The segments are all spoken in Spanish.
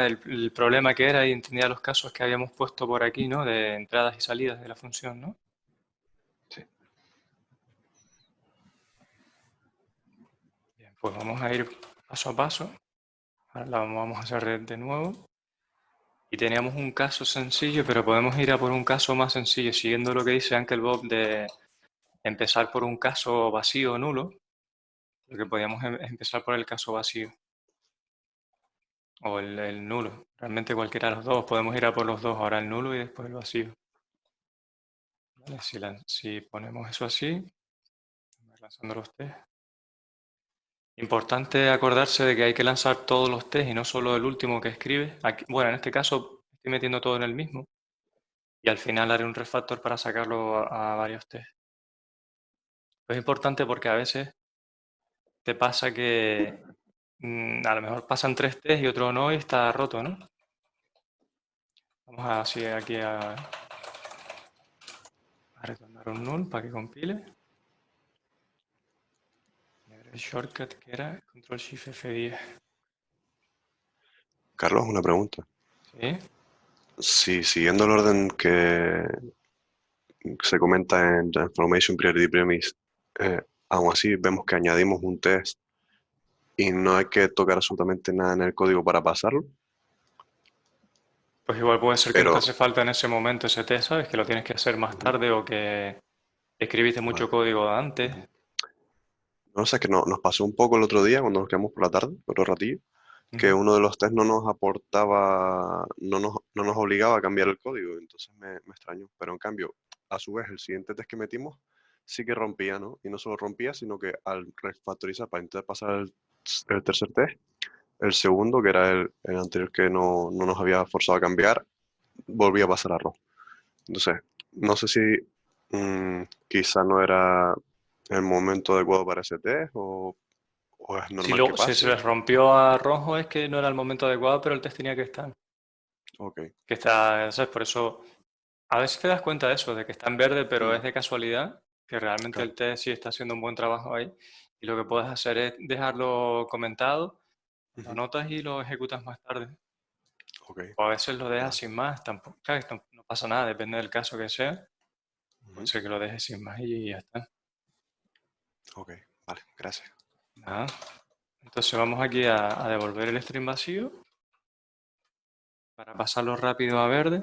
el problema que era y entendía los casos que habíamos puesto por aquí, ¿no? De entradas y salidas de la función, ¿no? Sí. Bien, pues vamos a ir paso a paso. Ahora la vamos a hacer de nuevo. Y teníamos un caso sencillo, pero podemos ir a por un caso más sencillo, siguiendo lo que dice Uncle Bob de empezar por un caso vacío o nulo, porque podíamos empezar por el caso vacío o el nulo. Realmente cualquiera de los dos, podemos ir a por los dos, ahora el nulo y después el vacío. ¿Vale? Si ponemos eso así, lanzando los test. Importante acordarse de que hay que lanzar todos los test y no solo el último que escribe. Bueno, en este caso estoy metiendo todo en el mismo y al final haré un refactor para sacarlo a varios test. Es importante porque a veces te pasa que a lo mejor pasan 3 test y otro no y está roto, ¿no? Vamos así aquí a retornar un null para que compile. El shortcut que era Control Shift F10. Carlos, una pregunta. ¿Sí? Si siguiendo el orden que se comenta en Transformation Priority Premise, aún así vemos que añadimos un test y no hay que tocar absolutamente nada en el código para pasarlo, Pues igual puede ser que no te pero hace falta en ese momento ese test, ¿sabes? Que lo tienes que hacer más ujú, tarde o que escribiste mucho vale, código antes. ujú. No sé, que nos pasó un poco el otro día cuando nos quedamos por la tarde, otro ratillo, que Ujú. uno de los test no nos aportaba, no nos obligaba a cambiar el código, entonces me extrañó. Pero en cambio, a su vez, el siguiente test que metimos sí que rompía, ¿no? Y no solo rompía, sino que al refactorizar para intentar pasar el tercer test, el segundo, que era el anterior que no nos había forzado a cambiar, volvía a pasar a rojo. Entonces, no sé si quizá no era el momento adecuado para ese test o es Si, normal que si se pase. les rompió a rojo es que no era el momento adecuado, pero el test tenía que estar. Ok. Que está, ¿sabes? Por eso, a veces te das cuenta de eso, de que está en verde, pero Mm, es de casualidad, que realmente claro. el test sí está haciendo un buen trabajo ahí. Y lo que puedes hacer es dejarlo comentado, lo Ujú. anotas y lo ejecutas más tarde. Ok. O a veces lo dejas Vale. sin más, tampoco, ¿sabes? No pasa nada, depende del caso que sea. Puede Ujú. ser que lo dejes sin más y ya está. Ok. Vale. Gracias. Nada. Entonces vamos aquí a devolver el string vacío para pasarlo rápido a verde.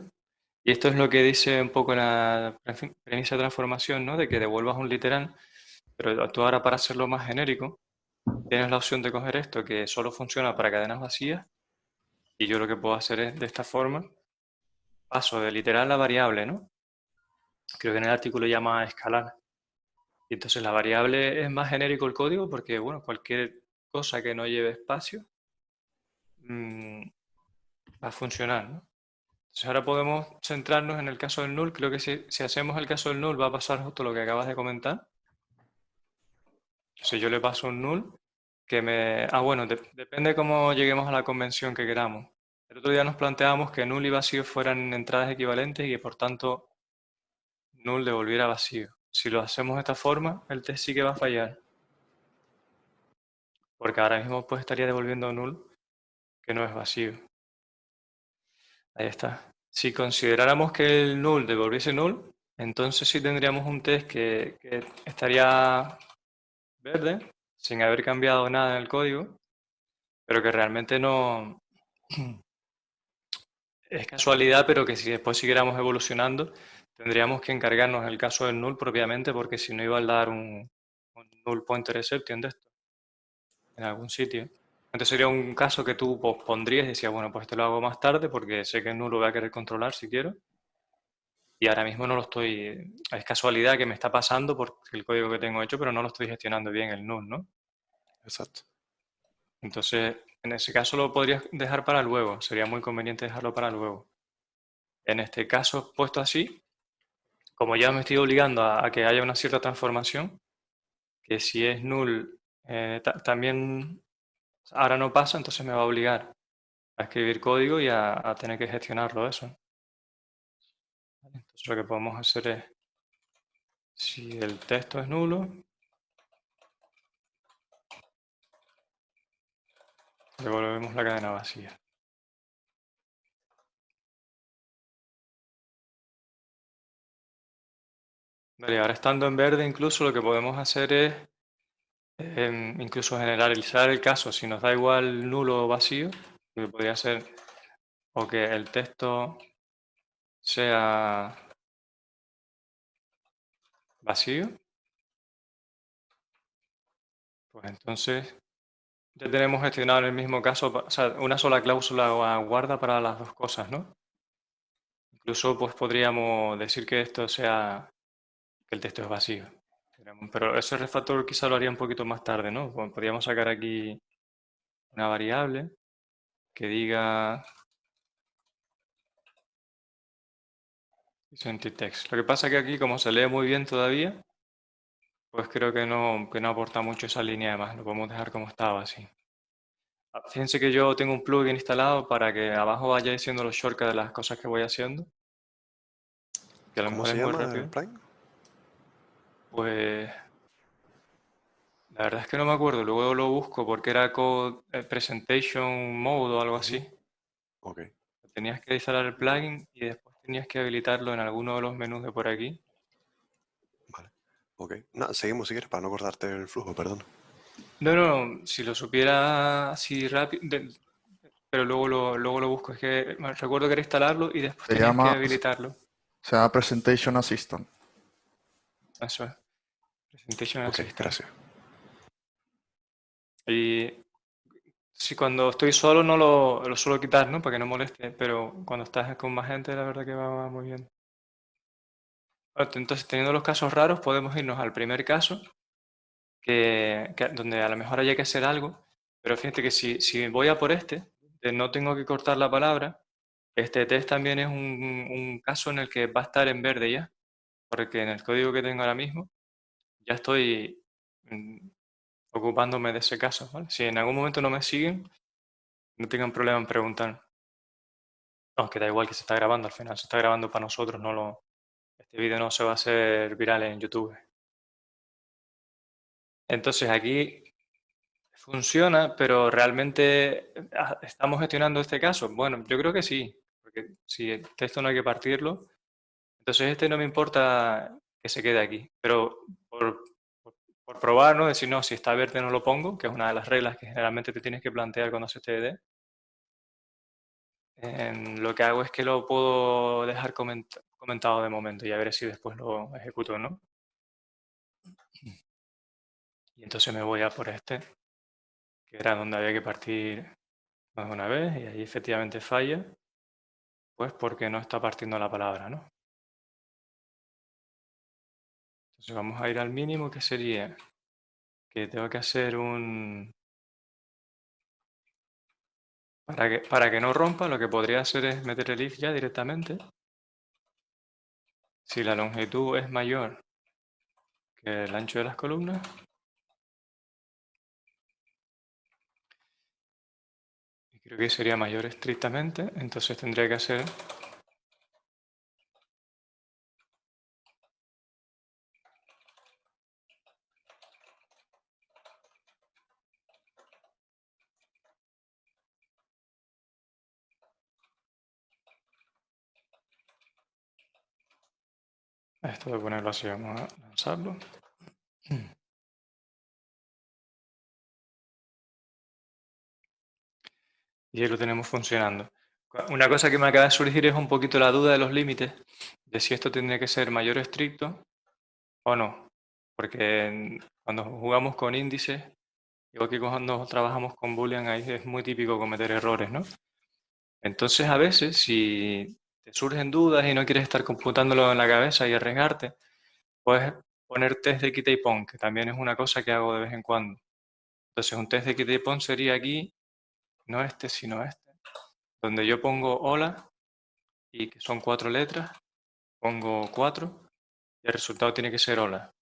Y esto es lo que dice un poco la premisa de transformación, ¿no? De que devuelvas un literal, pero tú ahora para hacerlo más genérico tienes la opción de coger esto que solo funciona para cadenas vacías y yo lo que puedo hacer es de esta forma, paso de literal a variable, ¿no? Creo que en el artículo llama escalar. Y entonces la variable es más genérico el código porque, bueno, cualquier cosa que no lleve espacio mm, va a funcionar, ¿no? Entonces ahora podemos centrarnos en el caso del null. Creo que si hacemos el caso del null va a pasar justo lo que acabas de comentar. Si yo le paso un null, que me... Ah, bueno, depende cómo lleguemos a la convención que queramos. El otro día nos planteábamos que null y vacío fueran entradas equivalentes y que por tanto null devolviera vacío. Si lo hacemos de esta forma, el test sí que va a fallar. Porque ahora mismo pues estaría devolviendo null, que no es vacío. Ahí está. Si consideráramos que el null devolviese null, entonces sí tendríamos un test que estaría verde, sin haber cambiado nada en el código, pero que realmente no es casualidad, pero que si después siguiéramos evolucionando, tendríamos que encargarnos el caso del null propiamente, porque si no iba a dar un null pointer exception de esto en algún sitio. Entonces sería un caso que tú pospondrías y decías, bueno, pues esto lo hago más tarde porque sé que el null lo voy a querer controlar si quiero. Y ahora mismo no lo estoy, es casualidad que me está pasando porque el código que tengo hecho, pero no lo estoy gestionando bien el null, ¿no? Exacto. Entonces, en ese caso lo podrías dejar para luego, sería muy conveniente dejarlo para luego. En este caso, puesto así, como ya me estoy obligando a que haya una cierta transformación, que si es null también ahora no pasa, entonces me va a obligar a escribir código y a tener que gestionarlo eso. Entonces lo que podemos hacer es, si el texto es nulo, devolvemos la cadena vacía. Vale, ahora estando en verde, incluso lo que podemos hacer es incluso generalizar el caso. Si nos da igual nulo o vacío, que podría ser o que el texto sea vacío, pues entonces ya tenemos gestionado en el mismo caso, o sea, una sola cláusula guarda para las dos cosas, ¿no? Incluso pues podríamos decir que esto sea, que el texto es vacío. Pero ese refactor quizá lo haría un poquito más tarde, ¿no? Pues podríamos sacar aquí una variable que diga empty text. Lo que pasa es que aquí, como se lee muy bien todavía, pues creo que no aporta mucho esa línea de más. Lo podemos dejar como estaba, así. Fíjense que yo tengo un plugin instalado para que abajo vaya diciendo los shortcuts de las cosas que voy haciendo, que a lo ¿Cómo mejor se es muy llama el rápido. plugin? Pues la verdad es que no me acuerdo, luego lo busco porque era Code Presentation Mode o algo Ujú. así. Ok, Tenías que instalar el plugin y después tenías que habilitarlo en alguno de los menús de por aquí. vale. Ok. No, seguimos si quieres para no cortarte el flujo, perdón. No, no, si lo supiera así rápido, pero luego lo busco. Es que recuerdo que era instalarlo y después Se tenías que llama, habilitarlo. se llama Presentation Assistant. Eso es, Presentation Ok, Assistant. gracias. Y si cuando estoy solo no lo suelo quitar, ¿no? Para que no moleste, pero cuando estás con más gente, la verdad que va muy bien. Entonces, teniendo los casos raros, podemos irnos al primer caso, donde a lo mejor haya que hacer algo, pero fíjate que si voy a por este, no tengo que cortar la palabra, este test también es un caso en el que va a estar en verde ya, porque en el código que tengo ahora mismo ya estoy mm, ocupándome de ese caso, ¿vale? Si en algún momento no me siguen, no tengan problema en preguntar. No, que da igual que se está grabando al final, se está grabando para nosotros, este vídeo no se va a hacer viral en YouTube. Entonces aquí funciona, pero realmente ¿estamos gestionando este caso? Bueno, yo creo que sí, porque si el texto no hay que partirlo, entonces este no me importa que se quede aquí, pero por probar, ¿no? Decir, no, si está verde no lo pongo, que es una de las reglas que generalmente te tienes que plantear cuando haces TDD. Lo que hago es que lo puedo dejar comentado de momento y a ver si después lo ejecuto, ¿no? Y entonces me voy a por este, que era donde había que partir más de una vez, y ahí efectivamente falla, pues porque no está partiendo la palabra, ¿no? Entonces vamos a ir al mínimo, que sería que tengo que hacer para que no rompa, lo que podría hacer es meter el if ya directamente. Si la longitud es mayor que el ancho de las columnas, y creo que sería mayor estrictamente, entonces tendría que hacer esto de ponerlo así, vamos a lanzarlo. Y ahí lo tenemos funcionando. Una cosa que me acaba de surgir es un poquito la duda de los límites, de si esto tendría que ser mayor o estricto o no. Porque cuando jugamos con índices, igual que cuando trabajamos con Boolean, ahí es muy típico cometer errores, ¿no? Entonces, a veces, si te surgen dudas y no quieres estar computándolo en la cabeza y arriesgarte, puedes poner test de quita y pon, que también es una cosa que hago de vez en cuando. Entonces, un test de quita y pon sería aquí, no este, sino este, donde yo pongo hola y que son 4 letras, pongo 4 y el resultado tiene que ser hola.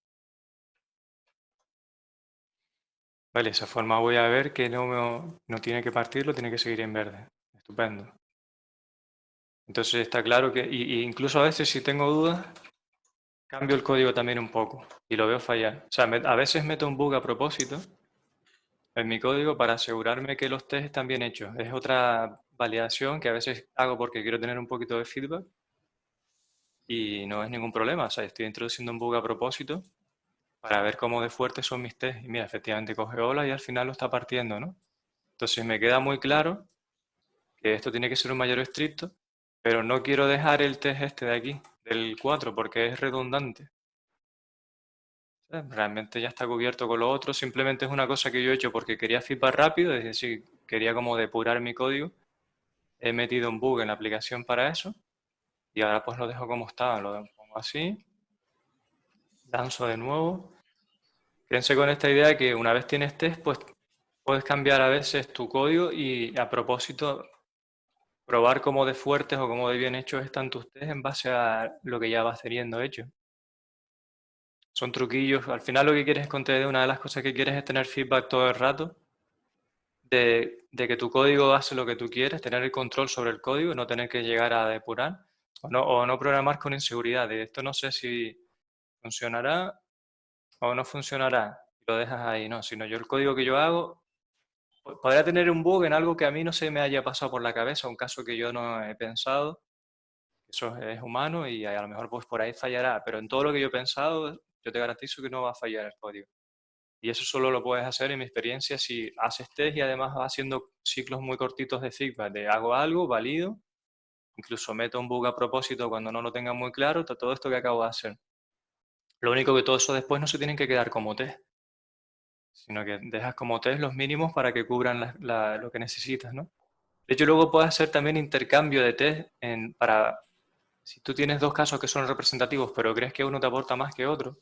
Vale, de esa forma voy a ver que no tiene que partirlo, tiene que seguir en verde. Estupendo. Entonces está claro que, y incluso a veces si tengo dudas, cambio el código también un poco y lo veo fallar. O sea, a veces meto un bug a propósito en mi código para asegurarme que los tests están bien hechos. Es otra validación que a veces hago porque quiero tener un poquito de feedback. y no es ningún problema. O sea, estoy introduciendo un bug a propósito para ver cómo de fuertes son mis tests. Y mira, efectivamente coge ola y al final lo está partiendo, ¿no? Entonces me queda muy claro que esto tiene que ser un mayor estricto, pero no quiero dejar el test este de aquí, del 4, porque es redundante. Realmente ya está cubierto con lo otro, simplemente es una cosa que yo he hecho porque quería feedback rápido, es decir, quería como depurar mi código. He metido un bug en la aplicación para eso y ahora pues lo dejo como estaba, lo pongo así, lanzo de nuevo. Quédense con esta idea de que una vez tienes test, pues puedes cambiar a veces tu código y a propósito probar cómo de fuertes o cómo de bien hechos están tus test en base a lo que ya vas teniendo hecho. Son truquillos. Al final lo que quieres es con TDD, una de las cosas que quieres es tener feedback todo el rato de que tu código hace lo que tú quieres, tener el control sobre el código y no tener que llegar a depurar o no programar con inseguridad. De esto no sé si funcionará o no funcionará. Lo dejas ahí, no, sino yo el código que yo hago podría tener un bug en algo que a mí no se me haya pasado por la cabeza, un caso que yo no he pensado. Eso es humano y a lo mejor pues por ahí fallará, pero en todo lo que yo he pensado, yo te garantizo que no va a fallar el código. Y eso solo lo puedes hacer, en mi experiencia, si haces test y además vas haciendo ciclos muy cortitos de feedback, de hago algo, valido, incluso meto un bug a propósito cuando no lo tenga muy claro, todo esto que acabo de hacer. Lo único que todo eso después no se tienen que quedar como test, sino que dejas como test los mínimos para que cubran lo que necesitas, ¿no? De hecho, luego puedes hacer también intercambio de test para, si tú tienes dos casos que son representativos, pero crees que uno te aporta más que otro,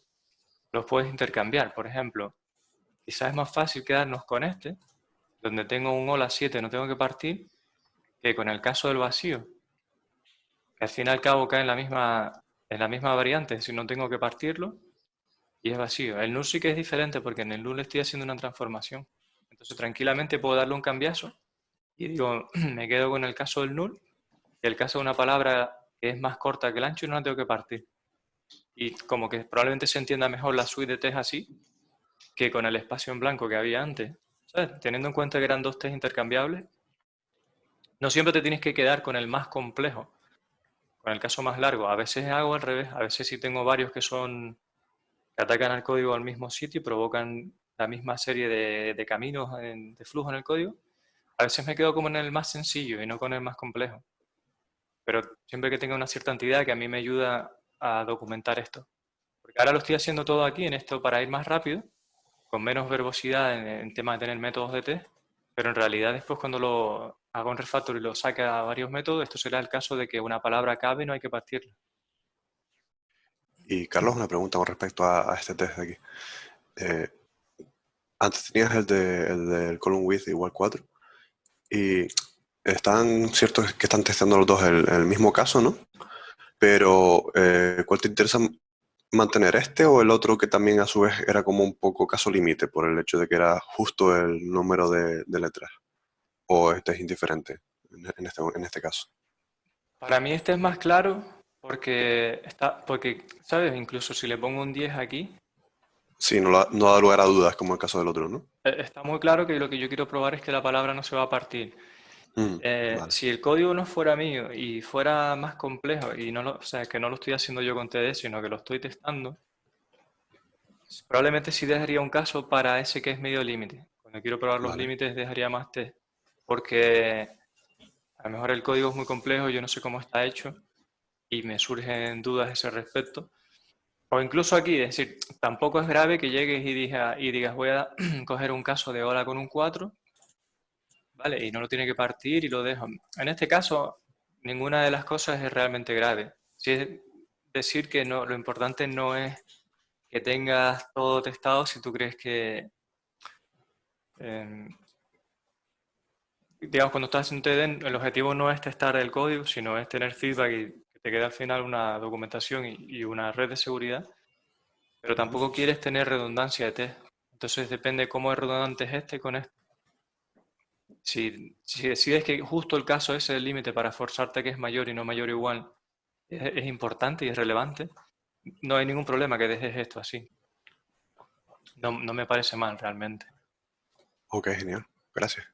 los puedes intercambiar. Por ejemplo, quizás es más fácil quedarnos con este, donde tengo un hola 7, no tengo que partir, que con el caso del vacío, que al fin y al cabo cae en la misma variante, si no tengo que partirlo, y es vacío. El null sí que es diferente porque en el null estoy haciendo una transformación. Entonces tranquilamente puedo darle un cambiazo y digo, me quedo con el caso del null, y el caso de una palabra que es más corta que el ancho y no la tengo que partir. Y como que probablemente se entienda mejor la suite de test así que con el espacio en blanco que había antes. ¿Sabes? Teniendo en cuenta que eran dos test intercambiables, no siempre te tienes que quedar con el más complejo, con el caso más largo. A veces hago al revés, a veces sí tengo varios que atacan al código al mismo sitio y provocan la misma serie de caminos de flujo en el código. A veces me quedo como en el más sencillo y no con el más complejo. Pero siempre que tenga una cierta entidad que a mí me ayuda a documentar esto. Porque ahora lo estoy haciendo todo aquí en esto para ir más rápido, con menos verbosidad en temas de tener métodos de test, pero en realidad después cuando lo hago en refactor y lo saque a varios métodos, esto será el caso de que una palabra cabe y no hay que partirla. Y Carlos, una pregunta con respecto a este test de aquí. Eh, Antes tenías el del column width igual 4 y están ciertos que están testeando los dos el mismo caso, ¿no? Pero ¿cuál te interesa mantener, este o el otro que también a su vez era como un poco caso límite por el hecho de que era justo el número de letras? ¿O este es indiferente en este caso? Para mí este es más claro porque, ¿sabes? Incluso si le pongo un 10 aquí, Sí, no da lugar a dudas como el caso del otro, ¿no? está muy claro que lo que yo quiero probar es que la palabra no se va a partir. Vale, Si el código no fuera mío y fuera más complejo, y no o sea, que no lo estoy haciendo yo con TD, sino que lo estoy testando, probablemente sí dejaría un caso para ese que es medio límite. Cuando quiero probar los vale. límites dejaría más test, porque a lo mejor el código es muy complejo, yo no sé cómo está hecho y me surgen dudas a ese respecto. O incluso aquí, es decir, tampoco es grave que llegues y digas voy a coger un caso de hola con un 4, ¿vale? Y no lo tiene que partir y lo dejo. En este caso, ninguna de las cosas es realmente grave. Sí es decir que no, lo importante no es que tengas todo testado si tú crees que, eh, digamos, cuando estás en TED, el objetivo no es testar el código, sino es tener feedback y que te quede al final una documentación y una red de seguridad, pero tampoco quieres tener redundancia de test. Entonces depende cómo es redundante es este con este. Si decides que justo el caso ese es el límite para forzarte a que es mayor y no mayor o igual, es importante y es relevante, no hay ningún problema que dejes esto así. No, no me parece mal realmente. Ok, genial. Gracias.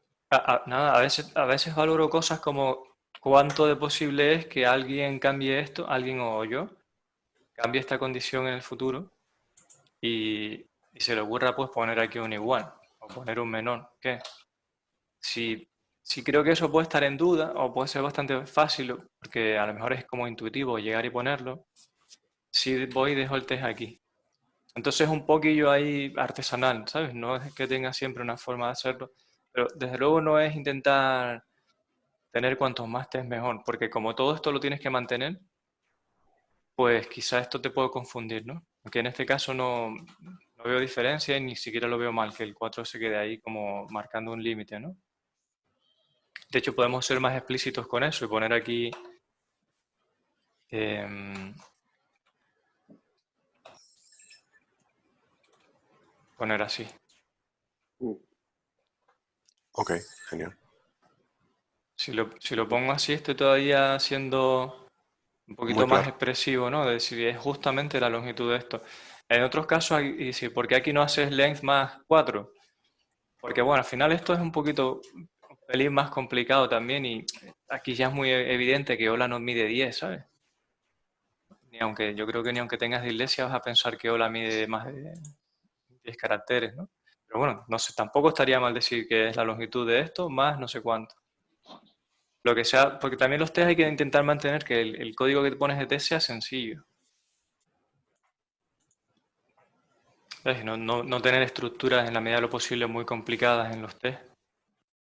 Nada, a veces valoro cosas como cuánto de posible es que alguien cambie esto, alguien o yo, cambie esta condición en el futuro y se le ocurra pues poner aquí un igual o poner un menor. ¿Qué? Si creo que eso puede estar en duda o puede ser bastante fácil, porque a lo mejor es como intuitivo llegar y ponerlo, si voy y dejo el test aquí. Entonces es un poquillo ahí artesanal, ¿sabes? No es que tenga siempre una forma de hacerlo, pero desde luego no es intentar tener cuantos más test mejor, porque como todo esto lo tienes que mantener, pues quizá esto te puede confundir, ¿no? Aunque en este caso no veo diferencia y ni siquiera lo veo mal que el 4 se quede ahí como marcando un límite, ¿no? De hecho, podemos ser más explícitos con eso y poner aquí poner así. Ok, genial. Si lo pongo así, estoy todavía siendo un poquito Muy más claro. expresivo, ¿no? De decir, es justamente la longitud de esto. En otros casos, y decir, ¿por qué aquí no haces length más 4? Porque, bueno, al final esto es un poquito, un pelín más complicado también y aquí ya es muy evidente que Hola no mide 10, ¿sabes? Yo creo que ni aunque tengas dislexia vas a pensar que Hola mide más de 10 caracteres, ¿no? Pero bueno, no sé, tampoco estaría mal decir que es la longitud de esto más no sé cuánto. Lo que sea, porque también los test hay que intentar mantener que el código que te pones de test sea sencillo. ¿Sabes? No tener estructuras en la medida de lo posible muy complicadas en los test,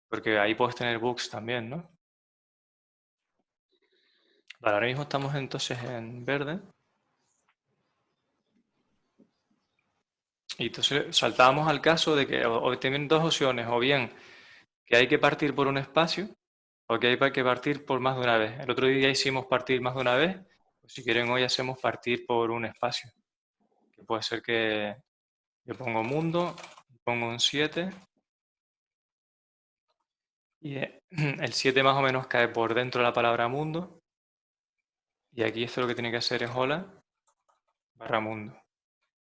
porque ahí puedes tener bugs también, ¿no? Vale, ahora mismo estamos entonces en verde. Y entonces saltábamos al caso de que o tienen dos opciones, o bien que hay que partir por un espacio, o que hay que partir por más de una vez. El otro día hicimos partir más de una vez, pues si quieren hoy hacemos partir por un espacio. Que puede ser que yo pongo mundo, pongo un 7, y el 7 más o menos cae por dentro de la palabra mundo, y aquí esto lo que tiene que hacer es hola barra mundo.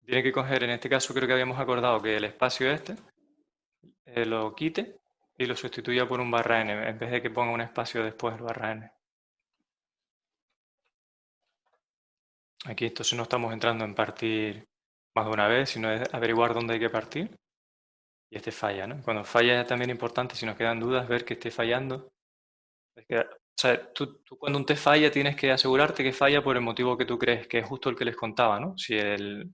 Tiene que coger, en este caso creo que habíamos acordado que el espacio este lo quite y lo sustituya por un barra n, en vez de que ponga un espacio después del barra n. Aquí entonces no estamos entrando en partir más de una vez, sino es averiguar dónde hay que partir. Y este falla, ¿no? Cuando falla es también importante, si nos quedan dudas, ver que esté fallando. O sea, tú cuando un test falla tienes que asegurarte que falla por el motivo que tú crees, que es justo el que les contaba, ¿no? Si el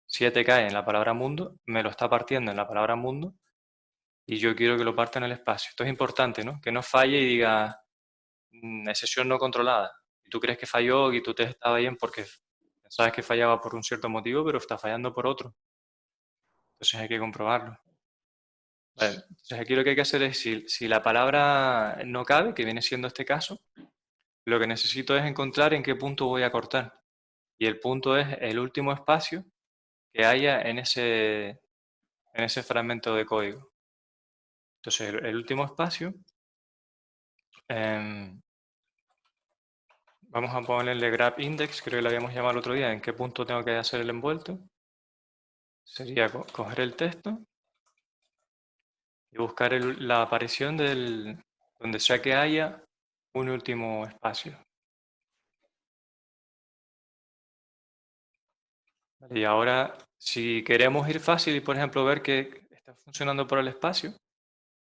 7 cae en la palabra mundo, me lo está partiendo en la palabra mundo y yo quiero que lo parta en el espacio. Esto es importante, ¿no? Que no falle y diga excepción no controlada. Y tú crees que falló y tu test estaba bien porque sabes que fallaba por un cierto motivo, pero está fallando por otro. Entonces hay que comprobarlo. Vale, entonces aquí lo que hay que hacer es, si la palabra no cabe, que viene siendo este caso, lo que necesito es encontrar en qué punto voy a cortar. Y el punto es el último espacio que haya en ese fragmento de código. Entonces el último espacio, vamos a ponerle grab index, creo que lo habíamos llamado el otro día, en qué punto tengo que hacer el envuelto. Sería coger el texto y buscar la aparición donde sea que haya un último espacio. Y ahora, si queremos ir fácil y, por ejemplo, ver que está funcionando por el espacio,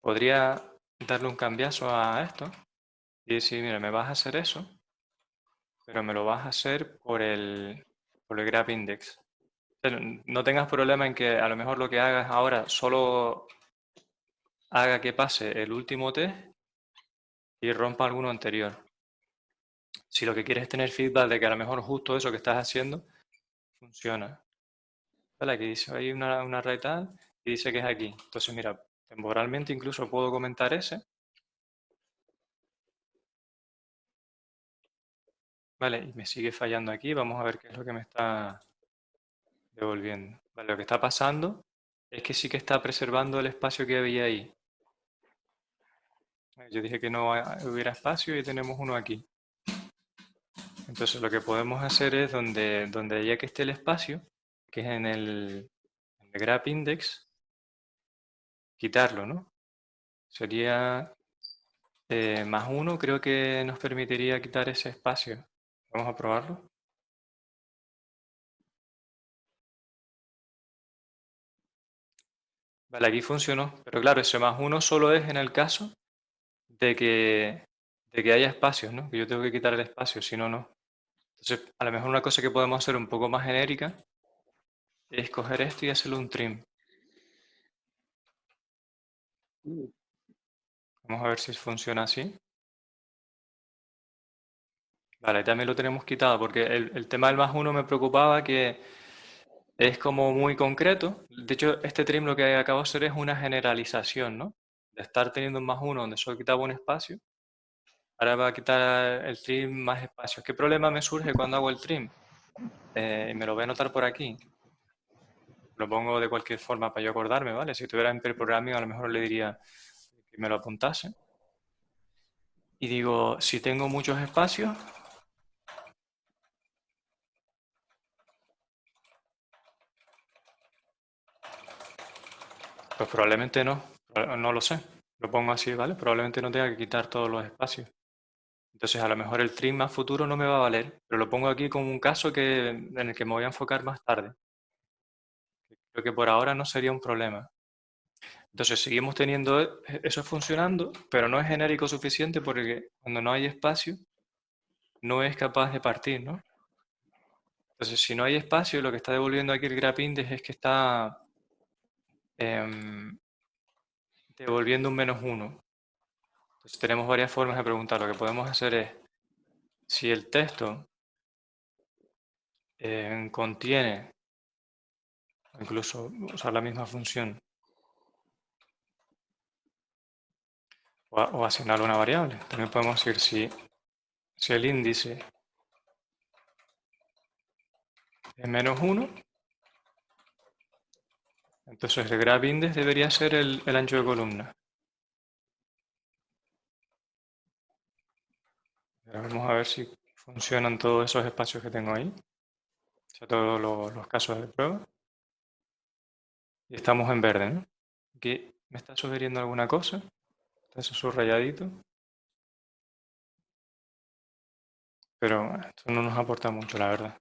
podría darle un cambiazo a esto y decir, mira, me vas a hacer eso, pero me lo vas a hacer por el grab index. Pero no tengas problema en que a lo mejor lo que hagas ahora solo haga que pase el último test y rompa alguno anterior. Si lo que quieres es tener feedback de que a lo mejor justo eso que estás haciendo funciona. ¿Vale? Aquí dice, hay una array tal y dice que es aquí. Entonces, mira, temporalmente incluso puedo comentar ese. Vale, y me sigue fallando aquí. Vamos a ver qué es lo que me está devolviendo. Vale, lo que está pasando es que sí que está preservando el espacio que había ahí. Yo dije que no hubiera espacio y tenemos uno aquí. Entonces lo que podemos hacer es donde ya que esté el espacio, que es en el grab index, quitarlo, ¿no? Sería más 1, creo que nos permitiría quitar ese espacio. Vamos a probarlo. Vale, aquí funcionó, pero claro, ese +1 solo es en el caso de que haya espacios, ¿no? Que yo tengo que quitar el espacio, si no, no. Entonces, a lo mejor una cosa que podemos hacer un poco más genérica es coger esto y hacerle un trim. Vamos a ver si funciona así. Vale, también lo tenemos quitado porque el tema del +1 me preocupaba que es como muy concreto. De hecho, este trim lo que acabo de hacer es una generalización, ¿no? De estar teniendo un +1 donde solo quitaba un espacio. Ahora va a quitar el trim más espacios. ¿Qué problema me surge cuando hago el trim? Y me lo voy a anotar por aquí. Lo pongo de cualquier forma para yo acordarme, ¿vale? Si estuviera en pre-programming a lo mejor le diría que me lo apuntase. Y digo, si tengo muchos espacios, pues probablemente no. No lo sé. Lo pongo así, ¿vale? Probablemente no tenga que quitar todos los espacios. Entonces a lo mejor el trim más futuro no me va a valer, pero lo pongo aquí como un caso en el que me voy a enfocar más tarde. Creo que por ahora no sería un problema. Entonces seguimos teniendo eso funcionando, pero no es genérico suficiente porque cuando no hay espacio no es capaz de partir, ¿no? Entonces si no hay espacio, lo que está devolviendo aquí el grapindex es que está devolviendo un -1. Entonces tenemos varias formas de preguntar. Lo que podemos hacer es, si el texto contiene, incluso usar la misma función, o asignar una variable. También podemos decir si el índice es -1, entonces el grapindex debería ser el ancho de columna. Pero vamos a ver si funcionan todos esos espacios que tengo ahí. O sea, todos los casos de prueba. Y estamos en verde, ¿no? Aquí me está sugiriendo alguna cosa. Está eso subrayadito. Pero esto no nos aporta mucho, la verdad.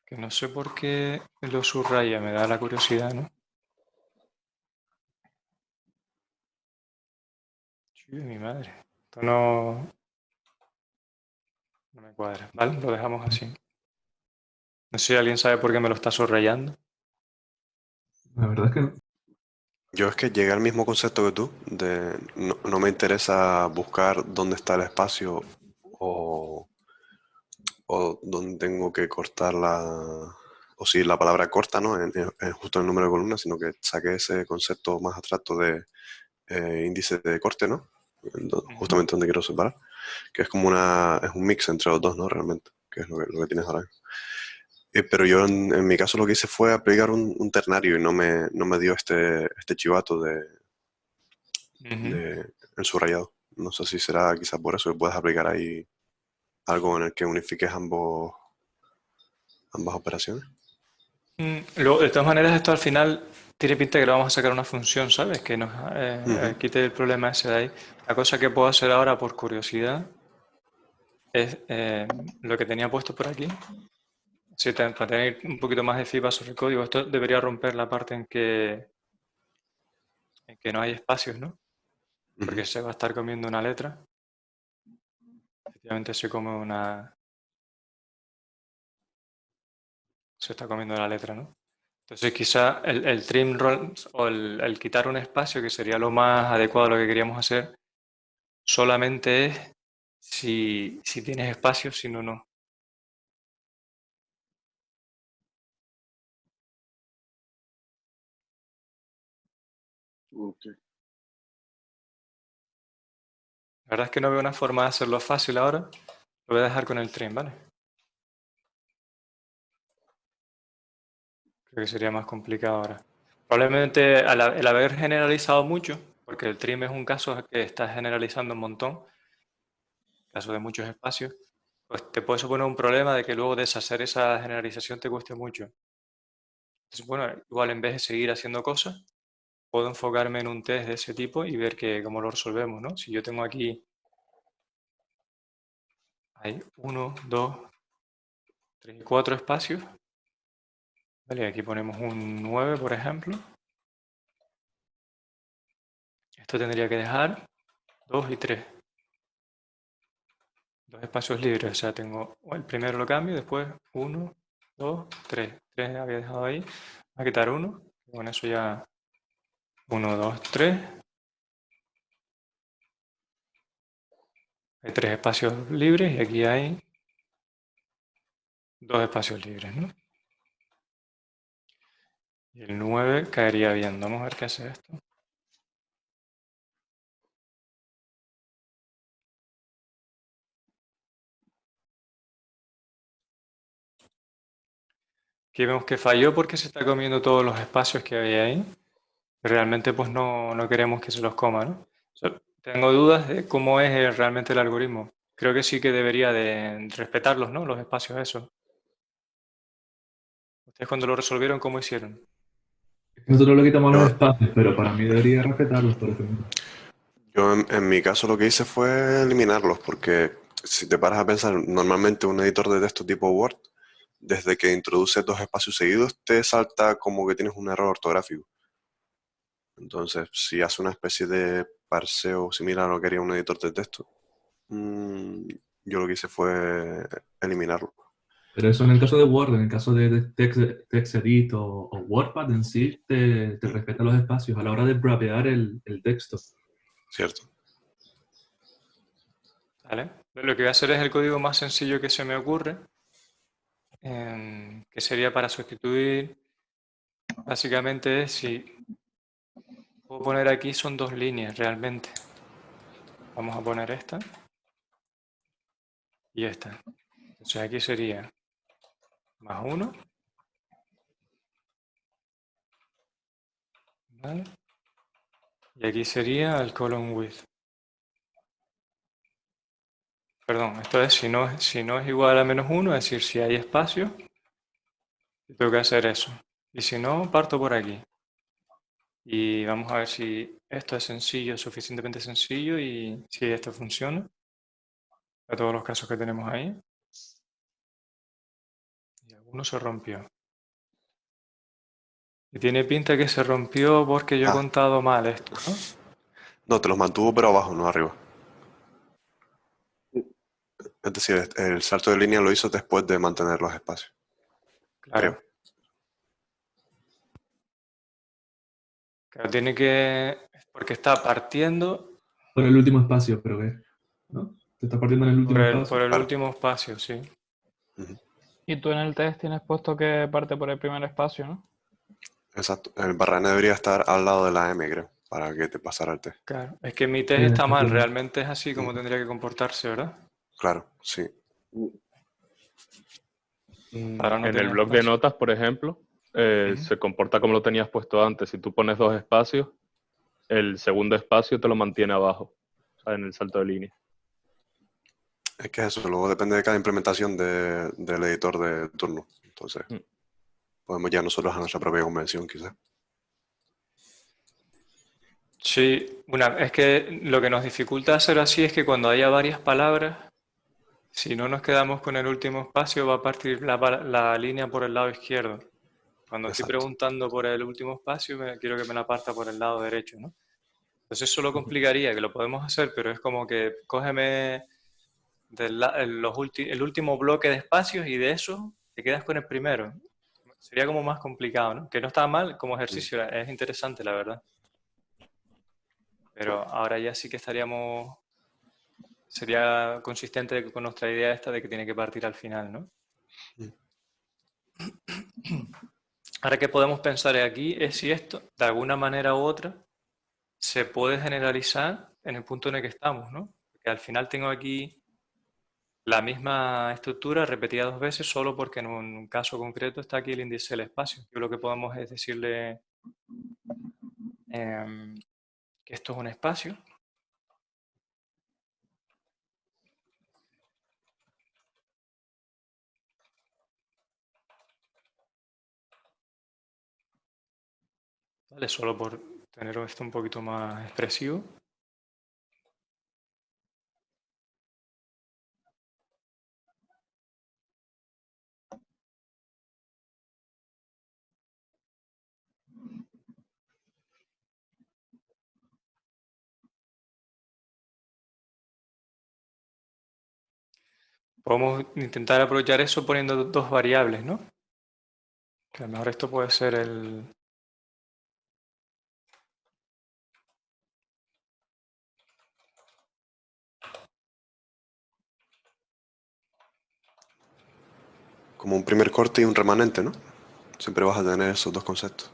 Que no sé por qué lo subraya, me da la curiosidad, ¿no? Chuy, mi madre. Esto no me cuadra. Vale, lo dejamos así. No sé si alguien sabe por qué me lo está subrayando. La verdad es que Yo es que llegué al mismo concepto que tú, de no me interesa buscar dónde está el espacio o, o dónde tengo que cortar o si la palabra corta, ¿no? En justo en el número de columnas, sino que saqué ese concepto más abstracto de índice de corte, ¿no? Justamente donde quiero separar, que es como es un mix entre los dos, ¿no? Realmente, que es lo que tienes ahora. Pero yo en mi caso lo que hice fue aplicar un ternario y no me dio este chivato de el subrayado. No sé si será quizás por eso que puedes aplicar ahí algo en el que unifiques ambas operaciones. Luego, de todas maneras, esto al final tiene pinta que le vamos a sacar una función, ¿sabes? Que nos Ujú. quite el problema ese de ahí. La cosa que puedo hacer ahora por curiosidad es lo que tenía puesto por aquí. Sí, para tener un poquito más de feedback sobre el código, esto debería romper la parte en que no hay espacios, ¿no? Porque Ujú. se va a estar comiendo una letra. Efectivamente se come se está comiendo la letra, ¿no? Entonces quizá el trim o el quitar un espacio, que sería lo más adecuado a lo que queríamos hacer, solamente es si tienes espacio, si no, no. La verdad es que no veo una forma de hacerlo fácil ahora. Lo voy a dejar con el trim, ¿vale? Creo que sería más complicado ahora. Probablemente el haber generalizado mucho, porque el trim es un caso que está generalizando un montón, caso de muchos espacios, pues te puede suponer un problema de que luego deshacer esa generalización te cueste mucho. Entonces, bueno, igual en vez de seguir haciendo cosas, puedo enfocarme en un test de ese tipo y ver cómo lo resolvemos, ¿no? Si yo tengo aquí, hay 1, 2, 3 y 4 espacios. Vale, aquí ponemos un 9, por ejemplo. Esto tendría que dejar 2 y 3. Dos espacios libres, o sea, tengo el primero lo cambio, después 1, 2, 3. 3 había dejado ahí. Voy a quitar 1. Con eso ya 1, 2, 3. Hay 3 espacios libres y aquí hay 2 espacios libres, ¿no? Y el 9 caería bien. Vamos a ver qué hace esto. Aquí vemos que falló porque se está comiendo todos los espacios que había ahí. Realmente pues no queremos que se los coma, ¿no? O sea, tengo dudas de cómo es realmente el algoritmo. Creo que sí que debería de respetarlos, ¿no? Los espacios esos. ¿Ustedes cuando lo resolvieron, cómo hicieron? Nosotros le quitamos los Yo, espacios, pero para mí debería respetarlos, por ejemplo. yo en mi caso lo que hice fue eliminarlos, porque si te paras a pensar, normalmente un editor de texto tipo Word, desde que introduces dos espacios seguidos, te salta como que tienes un error ortográfico. Entonces, si hace una especie de parseo similar a lo que haría un editor de texto, mm, yo lo que hice fue eliminarlo. Pero eso en el caso de Word, en el caso de TextEdit o WordPad en sí, te Mm, respeta los espacios a la hora de brapear el texto. ¿Cierto? ¿Vale? Lo que voy a hacer es el código más sencillo que se me ocurre, que sería para sustituir, básicamente, si puedo poner aquí son 2 líneas realmente. Vamos a poner esta y esta. Entonces aquí sería más 1, ¿vale? Y aquí sería el colon width. Perdón, esto es si no es igual a menos 1, es decir, si hay espacio, tengo que hacer eso. Y si no, parto por aquí. Y vamos a ver si esto es sencillo, suficientemente sencillo y si esto funciona. A todos los casos que tenemos ahí. Y alguno se rompió. Y tiene pinta que se rompió porque yo he Ah, contado mal esto, ¿no? no, te los mantuvo pero abajo, no arriba. Es decir, el salto de línea lo hizo después de mantener los espacios, creo. Claro. Claro, tiene que... Porque está partiendo Por el último espacio, pero ¿qué? ¿No? Te estás partiendo en el último por espacio. el Claro. último espacio, sí. Ujú. Y tú en el test tienes puesto que parte por el primer espacio, ¿no? Exacto. El barra N debería estar al lado de la M, creo, para que te pasara el test. Claro. Es que mi test está mal, Claro. realmente es así como Ujú. tendría que comportarse, ¿verdad? Claro, sí. Ahora no En el tenía bloc de espacio. notas, por ejemplo, Ujú. se comporta como lo tenías puesto antes. Si tú pones dos espacios, el segundo espacio te lo mantiene abajo, o sea, en el salto de línea. Es que eso, luego depende de cada implementación del editor de turno. Entonces, Mm. podemos ya nosotros a nuestra propia convención, quizás. Sí, es que lo que nos dificulta hacer así es que cuando haya varias palabras, si no nos quedamos con el último espacio, va a partir la línea por el lado izquierdo. Cuando estoy Exacto. preguntando por el último espacio, quiero que me la parta por el lado derecho, ¿no? Entonces eso lo complicaría, que lo podemos hacer, pero es como que cógeme el último bloque de espacios y de eso te quedas con el primero. Sería como más complicado, ¿no? Que no está mal como ejercicio, es interesante, la verdad. Pero ahora ya sí que sería consistente con nuestra idea esta de que tiene que partir al final, ¿no? Ahora que podemos pensar aquí es si esto, de alguna manera u otra, se puede generalizar en el punto en el que estamos, ¿no? Porque al final tengo aquí la misma estructura repetida 2 veces solo porque en un caso concreto está aquí el índice del espacio. Yo lo que podemos es decirle que esto es un espacio. ¿Vale? Solo por tener esto un poquito más expresivo. Podemos intentar aprovechar eso poniendo dos variables, ¿no? Que a lo mejor esto puede ser el... Como un primer corte y un remanente, ¿no? Siempre vas a tener esos dos conceptos.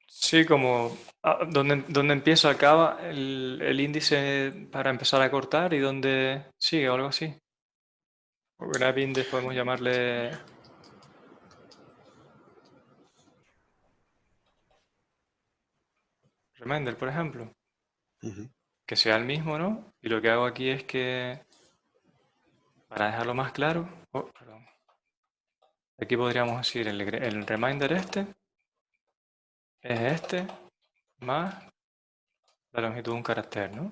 Sí, como donde empieza, acaba el índice para empezar a cortar y donde sigue o algo así. O grab index podemos llamarle reminder, por ejemplo. Ujú. Que sea el mismo, ¿no? Y lo que hago aquí es que, para dejarlo más claro, perdón. Aquí podríamos decir el reminder este es este más la longitud de un carácter, ¿no?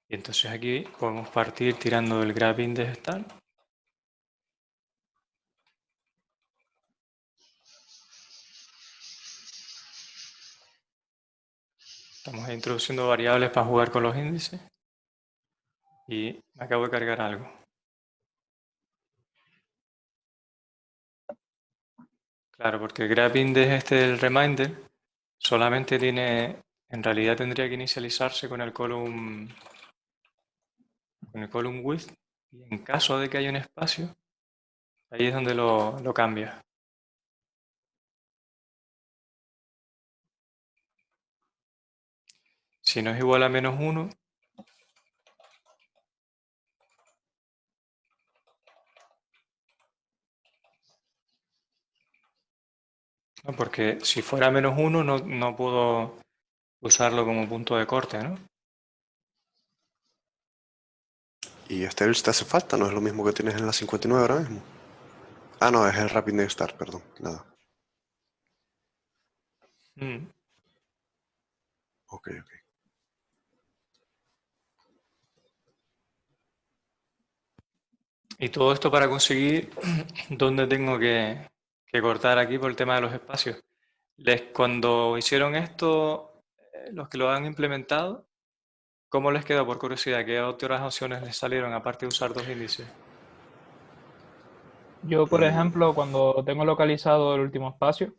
Y entonces aquí podemos partir tirando el grab index tal. Estamos introduciendo variables para jugar con los índices. Y me acabo de cargar algo. Claro, porque el grab index este del reminder solamente tiene, en realidad tendría que inicializarse con el column width. Y en caso de que haya un espacio, ahí es donde lo cambia. Si no es igual a -1, ¿no? Porque si fuera -1 no puedo usarlo como punto de corte, ¿no? Y este else te hace falta, no es lo mismo que tienes en la 59 ahora mismo. Ah, no, es el Rapid Next Start, perdón. Nada. Mm. Ok, ok. Y todo esto para conseguir dónde tengo que cortar aquí por el tema de los espacios. Cuando hicieron esto, los que lo han implementado, ¿cómo les quedó por curiosidad? ¿Qué otras opciones les salieron aparte de usar dos índices? Yo, por ejemplo, cuando tengo localizado el último espacio,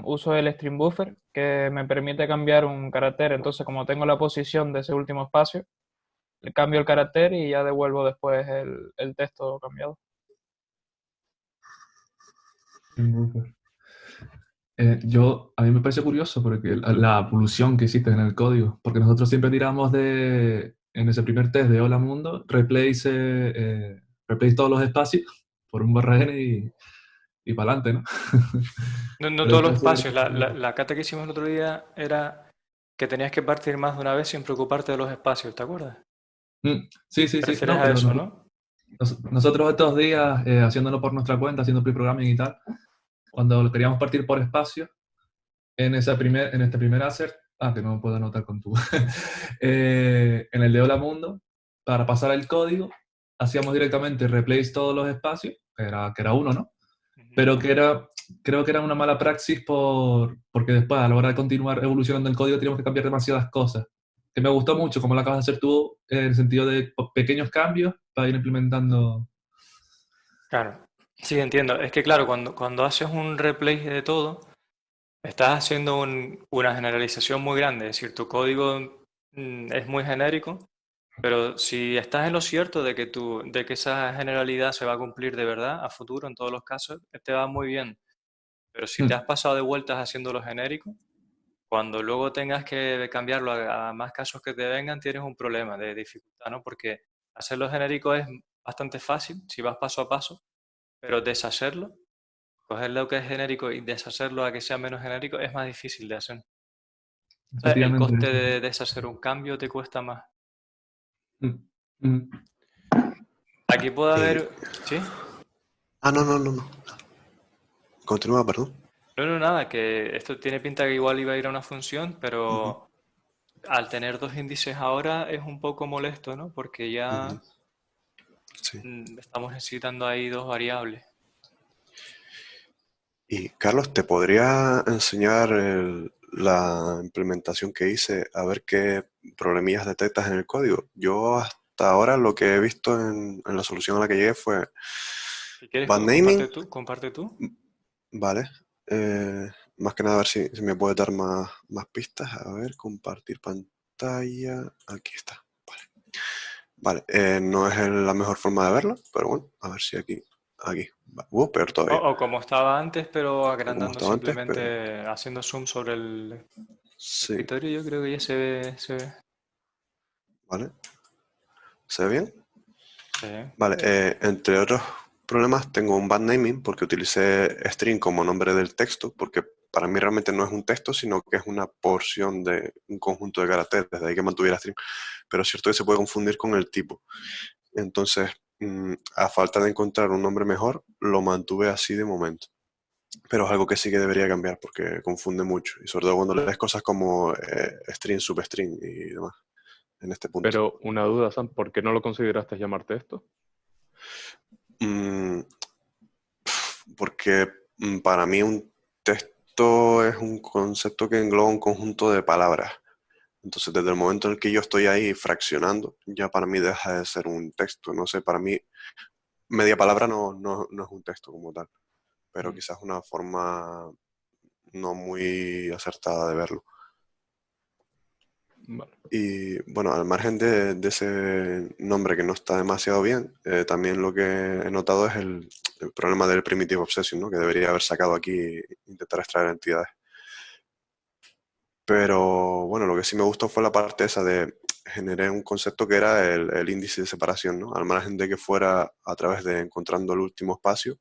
uso el stream buffer, que me permite cambiar un carácter. Entonces, como tengo la posición de ese último espacio, le cambio el carácter y ya devuelvo después el texto cambiado. A mí me parece curioso porque la evolución que hiciste en el código, porque nosotros siempre tiramos en ese primer test de Hola Mundo, replace todos los espacios por un barra n y para adelante, ¿no? No Pero todos los esto sí, espacios. La cata que hicimos el otro día era que tenías que partir más de una vez sin preocuparte de los espacios, ¿te acuerdas? sí, sí, ¿Te sí, refieres no, a pero eso, no? nosotros estos días, haciéndolo por nuestra cuenta, haciendo pre-programming y tal, cuando queríamos partir por espacio, en este primer assert, que no puedo anotar con tu, en el de Hola Mundo, para pasar el código, hacíamos directamente replace todos los espacios, que era uno, ¿no? Pero creo que era una mala praxis porque después, a la hora de continuar evolucionando el código, teníamos que cambiar demasiadas cosas. Que me gustó mucho, como lo acabas de hacer tú, en el sentido de pequeños cambios para ir implementando. Claro. Sí, entiendo. Es que claro, cuando haces un replay de todo, estás haciendo una generalización muy grande. Es decir, tu código es muy genérico, pero si estás en lo cierto de que esa generalidad se va a cumplir de verdad a futuro en todos los casos, te va muy bien. Pero si te has pasado de vueltas haciéndolo genérico, cuando luego tengas que cambiarlo a más casos que te vengan, tienes un problema de dificultad, ¿no? Porque hacerlo genérico es bastante fácil si vas paso a paso, pero deshacerlo, coger lo que es genérico y deshacerlo a que sea menos genérico es más difícil de hacer. O sea, el Efectivamente. coste de deshacer un cambio te cuesta más. Mm, mm. Aquí puede haber... ¿Sí? Ah, no, no, no, no. Continúa, perdón. No, nada, que esto tiene pinta que igual iba a ir a una función, Ujú, pero al tener dos índices ahora es un poco molesto, ¿no? Porque ya ujú. Sí. estamos necesitando ahí dos variables. Y Carlos, ¿te podría enseñar la implementación que hice a ver qué problemillas detectas en el código? Yo hasta ahora lo que he visto en la solución a la que llegué fue Si quieres, bad naming, comparte tú. vale. Más que nada a ver si me puede dar más pistas. A ver, compartir pantalla. Aquí está. Vale. Vale, no es la mejor forma de verlo, pero bueno, a ver si aquí. Peor todavía. O como estaba antes, pero O como agrandando estaba antes, pero simplemente, haciendo zoom sobre el sí, escritorio, yo creo que ya se ve. vale. ¿Se ve bien? Sí. Vale, entre otros problemas tengo un bad naming porque utilicé string como nombre del texto, porque para mí realmente no es un texto, sino que es una porción de un conjunto de caracteres, de ahí que mantuviera string. Pero es cierto que se puede confundir con el tipo. Entonces, a falta de encontrar un nombre mejor, lo mantuve así de momento. Pero es algo que sí que debería cambiar porque confunde mucho. Y sobre todo cuando lees cosas como string, substring y demás, en este punto. Pero una duda, Sam, ¿por qué no lo consideraste llamarte esto? Mm, porque para mí un texto es un concepto que engloba un conjunto de palabras. Entonces, desde el momento en el que yo estoy ahí fraccionando, ya para mí deja de ser un texto. No sé, para mí media palabra no es un texto como tal, pero quizás una forma no muy acertada de verlo. Vale. Y bueno, al margen de ese nombre que no está demasiado bien, también lo que he notado es el problema del primitive obsession, ¿no? Que debería haber sacado aquí e intentar extraer entidades. Pero bueno, lo que sí me gustó fue la parte esa de generé un concepto que era el índice de separación, ¿no? Al margen de que fuera a través de encontrando el último espacio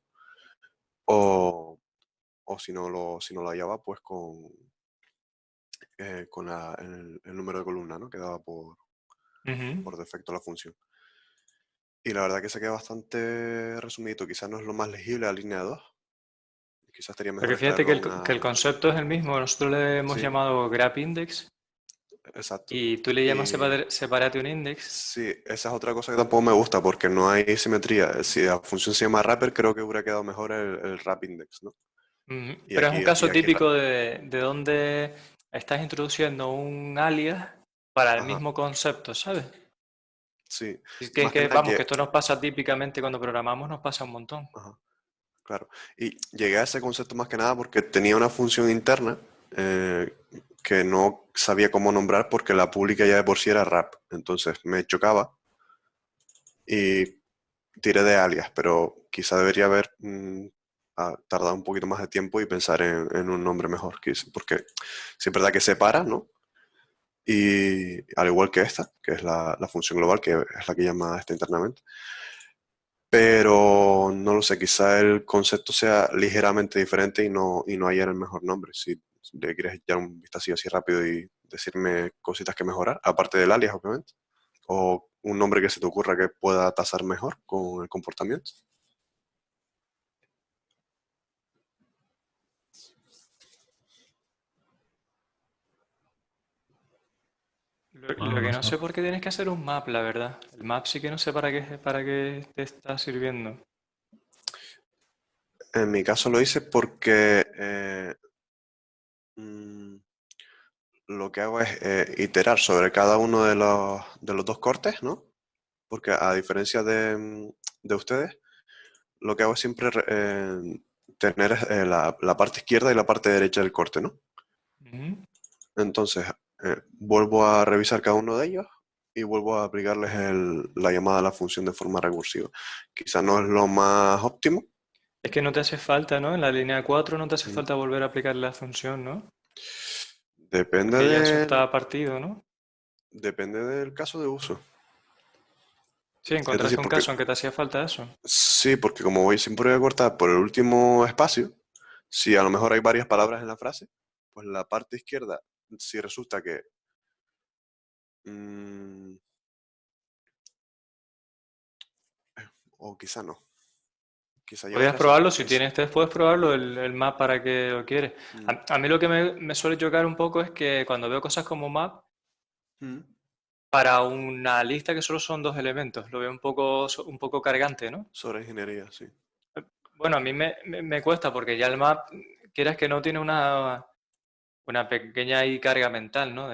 o, o si no lo hallaba, pues con el número de columna, ¿no? Que daba Ujú. por defecto la función. Y la verdad que se queda bastante resumido. Quizás no es lo más legible a línea 2. Quizás estaría mejor Porque fíjate extraerlo que a que el una... concepto es el mismo. Nosotros le hemos Sí, llamado graph index exacto. y tú le llamas Y separation index. sí, esa es otra cosa que tampoco me gusta porque no hay simetría. Si la función se llama wrapper, creo que hubiera quedado mejor el wrap index, ¿no? Ujú. Y Pero es un aquí caso típico de donde estás introduciendo un alias para el ajá, mismo concepto, ¿sabes? sí. Es Más que nada vamos, que esto nos pasa típicamente cuando programamos, nos pasa un montón. ajá, claro. Y llegué a ese concepto más que nada porque tenía una función interna eh, que no sabía cómo nombrar porque la pública ya de por sí era wrap. Entonces me chocaba y tiré de alias, pero quizá debería haber tardado un poquito más de tiempo y pensar en un nombre mejor, porque sí es verdad que separa, ¿no? Y al igual que esta, que es la función global, que es la que llama esta internamente, pero no lo sé, quizá el concepto sea ligeramente diferente y no hallar el mejor nombre. Si le quieres echar un vistazo así rápido y decirme cositas que mejorar, aparte del alias, obviamente, o un nombre que se te ocurra que pueda tasar mejor con el comportamiento. Lo Ah, que no no sé. sé por qué tienes que hacer un map, la verdad. El map sí que no sé para qué te está sirviendo. En mi caso lo hice porque mm, lo que hago es iterar sobre cada uno de los dos cortes, ¿no? Porque a diferencia de ustedes, lo que hago es siempre tener la parte izquierda y la parte derecha del corte, ¿no? Ujú. Entonces, vuelvo a revisar cada uno de ellos y vuelvo a aplicarles la llamada a la función de forma recursiva. Quizá no es lo más óptimo. Es que no te hace falta, ¿no? En la línea 4 no te hace Mm, falta volver a aplicar la función, ¿no? Depende Porque ya eso del, está partido, ¿no? depende del caso de uso. Sí, Es decir, encontraste un porque caso en que te hacía falta eso. sí, porque como voy siempre voy a cortar por el último espacio, si a lo mejor hay varias palabras en la frase, pues la parte izquierda, si resulta que mm, o quizá no, quizá lleva Podrías razón. probarlo, si tienes test puedes probarlo, el map para que lo quieres. Mm, A mí lo que me suele chocar un poco es que cuando veo cosas como map, mm, para una lista que solo son dos elementos, lo veo un poco cargante, ¿no? sobre ingeniería, sí. Bueno, a mí me cuesta porque ya el map, quieras que no, tiene una pequeña ahí carga mental, ¿no?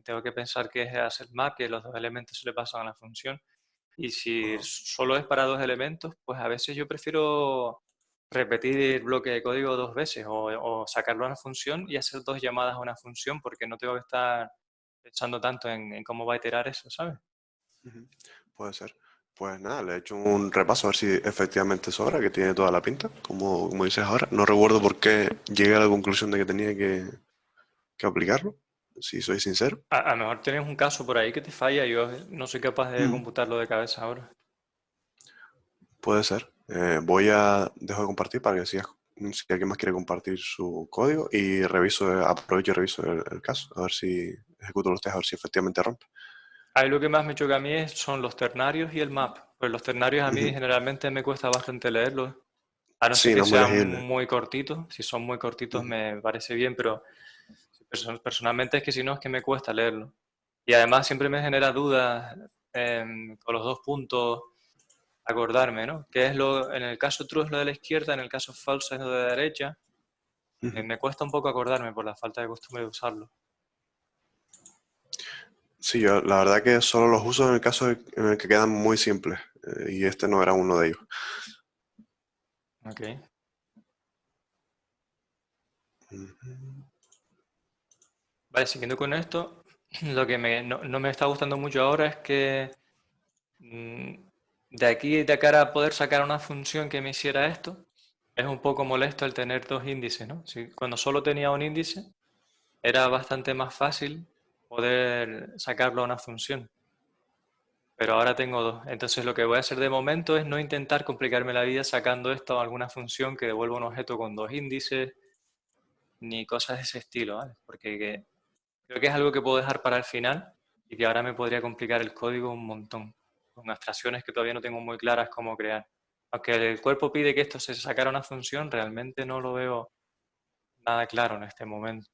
Tengo que pensar qué es hacer map, que los dos elementos se le pasan a la función. Y si Ajá. solo es para dos elementos, pues a veces yo prefiero repetir el bloque de código dos veces o sacarlo a una función y hacer dos llamadas a una función porque no tengo que estar pensando tanto en cómo va a iterar eso, ¿sabes? Ujú. Puede ser. Pues nada, le he hecho un repaso a ver si efectivamente sobra, que tiene toda la pinta, como dices ahora. No recuerdo por qué llegué a la conclusión de que tenía que aplicarlo, si soy sincero. A lo mejor tienes un caso por ahí que te falla y yo no soy capaz de Mm, computarlo de cabeza ahora. Puede ser. Dejo de compartir para que si alguien más quiere compartir su código y aprovecho y reviso el caso, a ver si ejecuto los test, a ver si efectivamente rompe. Ahí lo que más me choca a mí son los ternarios y el map. Pues los ternarios a mí Ujú. generalmente me cuesta bastante leerlos, a no ser Sí, que no es muy sean legible. muy cortitos. Si son muy cortitos Ujú. me parece bien, pero personalmente es que si no es que me cuesta leerlo. Y además siempre me genera dudas con los dos puntos acordarme, ¿no? ¿Qué es en el caso true es lo de la izquierda, en el caso falso es lo de la derecha? Ujú. Me cuesta un poco acordarme por la falta de costumbre de usarlo. Sí, yo la verdad que solo los uso en el caso en el que quedan muy simples, y este no era uno de ellos. Ok. Ujú. Vale, siguiendo con esto, lo que no me está gustando mucho ahora es que mm, de aquí de cara a poder sacar una función que me hiciera esto, es un poco molesto el tener dos índices, ¿no? Cuando solo tenía un índice, era bastante más fácil poder sacarlo a una función. Pero ahora tengo dos. Entonces lo que voy a hacer de momento es no intentar complicarme la vida sacando esto a alguna función que devuelva un objeto con dos índices, ni cosas de ese estilo, ¿vale? Porque creo que es algo que puedo dejar para el final y que ahora me podría complicar el código un montón, con abstracciones que todavía no tengo muy claras cómo crear. Aunque el cuerpo pide que esto se sacara una función, realmente no lo veo nada claro en este momento.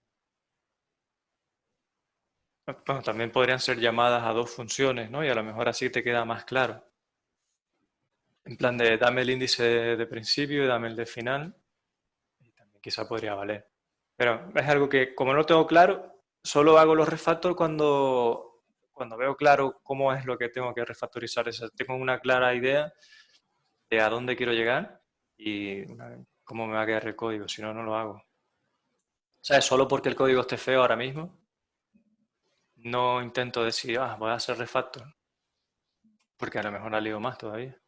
Bueno, también podrían ser llamadas a dos funciones, ¿no? Y a lo mejor así te queda más claro. En plan de dame el índice de principio y dame el de final, y también quizá podría valer. Pero es algo que, como no lo tengo claro, solo hago los refactors cuando veo claro cómo es lo que tengo que refactorizar. Tengo una clara idea de a dónde quiero llegar y cómo me va a quedar el código, si no, no lo hago. O sea, solo porque el código esté feo ahora mismo, no intento decir, voy a hacer refactor, porque a lo mejor la lío más todavía.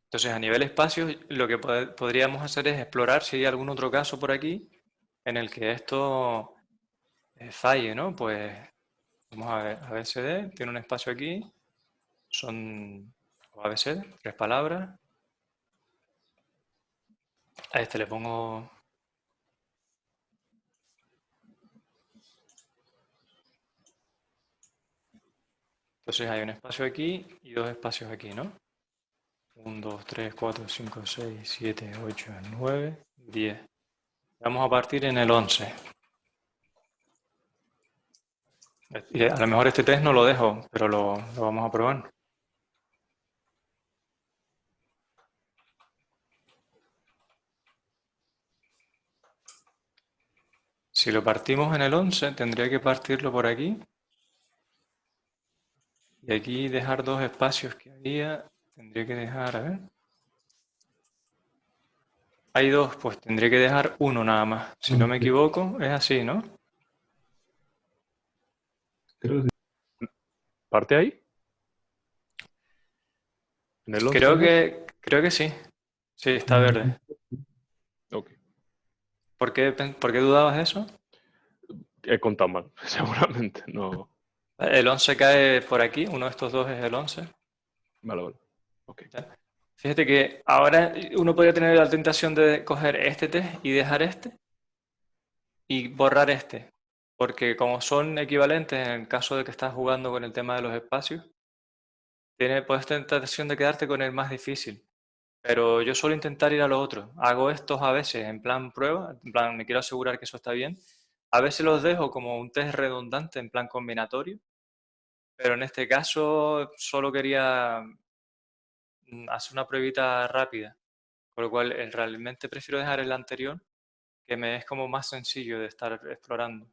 Entonces, a nivel espacio, lo que podríamos hacer es explorar si hay algún otro caso por aquí en el que esto falle, ¿no? Pues vamos a ver, ABCD tiene un espacio aquí, son ABCD, tres palabras. A este le pongo... Entonces hay un espacio aquí y dos espacios aquí, ¿no? 1, 2, 3, 4, 5, 6, 7, 8, 9, 10. Vamos a partir en el 11. Y a lo mejor este test no lo dejo, pero lo vamos a probar. Si lo partimos en el 11, tendría que partirlo por aquí. Y aquí dejar dos espacios que había. Tendría que dejar, a ver. Hay dos, pues tendría que dejar uno nada más. Si no me equivoco, es así, ¿no? Creo que sí. ¿Parte ahí? ¿En el 11 Creo es? creo que sí. Sí, está verde. Ok. Por qué dudabas de eso? He contado mal, seguramente. No. El 11 cae por aquí, uno de estos dos es el 11. Vale, vale. Ok. ¿Ya? Fíjate que ahora uno podría tener la tentación de coger este test y dejar este y borrar este. Porque como son equivalentes en el caso de que estás jugando con el tema de los espacios, puedes tener tentación de quedarte con el más difícil. Pero yo suelo intentar ir a lo otro. Hago estos a veces en plan prueba, en plan me quiero asegurar que eso está bien. A veces los dejo como un test redundante en plan combinatorio, pero en este caso solo quería hacer una pruebita rápida. Con lo cual, realmente prefiero dejar el anterior, que me es como más sencillo de estar explorando.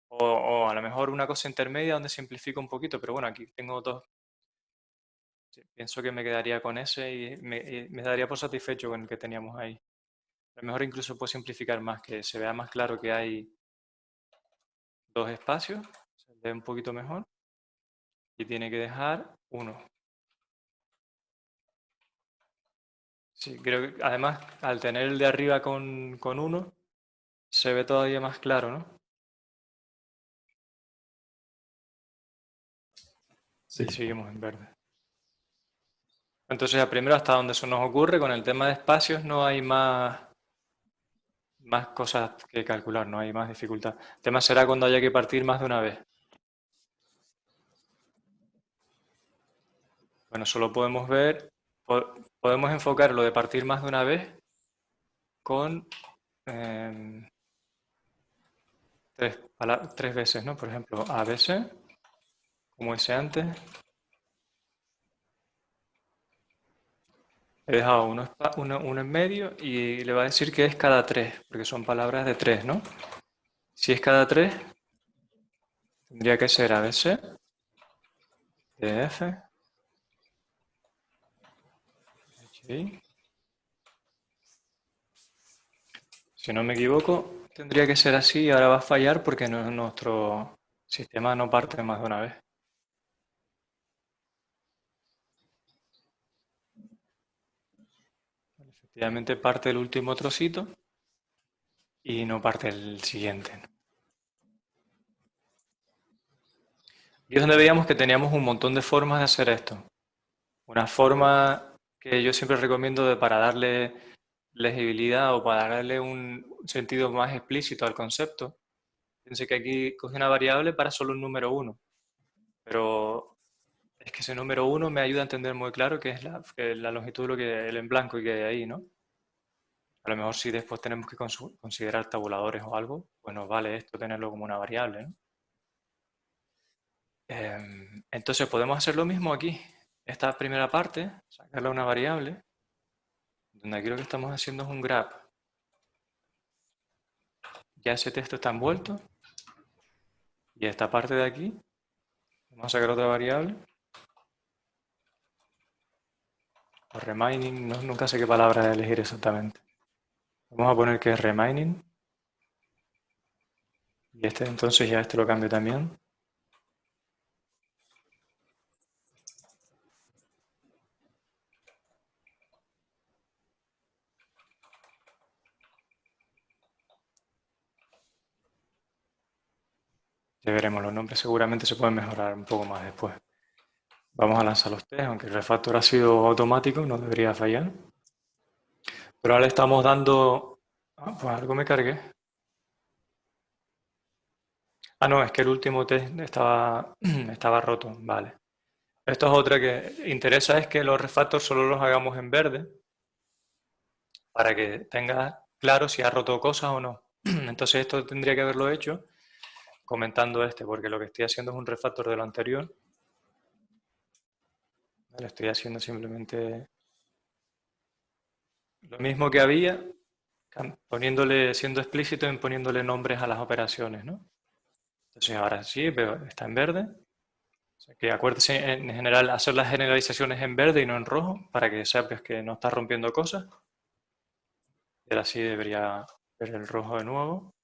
O a lo mejor una cosa intermedia donde simplifico un poquito, pero bueno, aquí tengo dos. Sí, pienso que me quedaría con ese y me daría por satisfecho con el que teníamos ahí. A lo mejor incluso puedo simplificar más, que se vea más claro que hay dos espacios, se ve un poquito mejor, y tiene que dejar uno. Sí, creo que además al tener el de arriba con uno, se ve todavía más claro, ¿no? Sí. Y seguimos en verde. Entonces, primero, hasta donde se nos ocurre, con el tema de espacios no hay más cosas que calcular, no hay más dificultad. El tema será cuando haya que partir más de una vez. Bueno, solo podemos ver, podemos enfocar lo de partir más de una vez con tres veces, ¿no? Por ejemplo, a veces, como hice antes. He dejado uno en medio y le va a decir que es cada tres, porque son palabras de tres, ¿no? Si es cada tres, tendría que ser ABC, DF, HI. Si no me equivoco, tendría que ser así y ahora va a fallar porque nuestro sistema no parte más de una vez. Efectivamente parte el último trocito y no parte el siguiente. Y es donde veíamos que teníamos un montón de formas de hacer esto. Una forma que yo siempre recomiendo para darle legibilidad o para darle un sentido más explícito al concepto. Fíjense que aquí coge una variable para solo un número 1, pero es que ese número 1 me ayuda a entender muy claro que es la longitud, el en blanco y que hay ahí, ¿no? A lo mejor si después tenemos que considerar tabuladores o algo, pues nos vale esto tenerlo como una variable, ¿no? Entonces podemos hacer lo mismo aquí. Esta primera parte, sacarla a una variable, donde aquí lo que estamos haciendo es un grab. Ya ese texto está envuelto. Y esta parte de aquí, vamos a sacar otra variable. O remaining, nunca sé qué palabra elegir exactamente. Vamos a poner que es remaining. Y entonces ya lo cambio también. Ya veremos, los nombres seguramente se pueden mejorar un poco más después. Vamos a lanzar los test, aunque el refactor ha sido automático, no debería fallar. Pero ahora le estamos dando... Ah, pues algo me cargué. Ah, no, es que el último test estaba roto, vale. Esto es otra que interesa, es que los refactors solo los hagamos en verde para que tengas claro si ha roto cosas o no. Entonces esto tendría que haberlo hecho comentando porque lo que estoy haciendo es un refactor de lo anterior. Vale, estoy haciendo simplemente lo mismo que había, siendo explícito en poniéndole nombres a las operaciones, ¿no? Entonces ahora sí, veo, está en verde. O sea, que acuérdese en general hacer las generalizaciones en verde y no en rojo para que sepas que no estás rompiendo cosas. Y ahora sí debería ver el rojo de nuevo.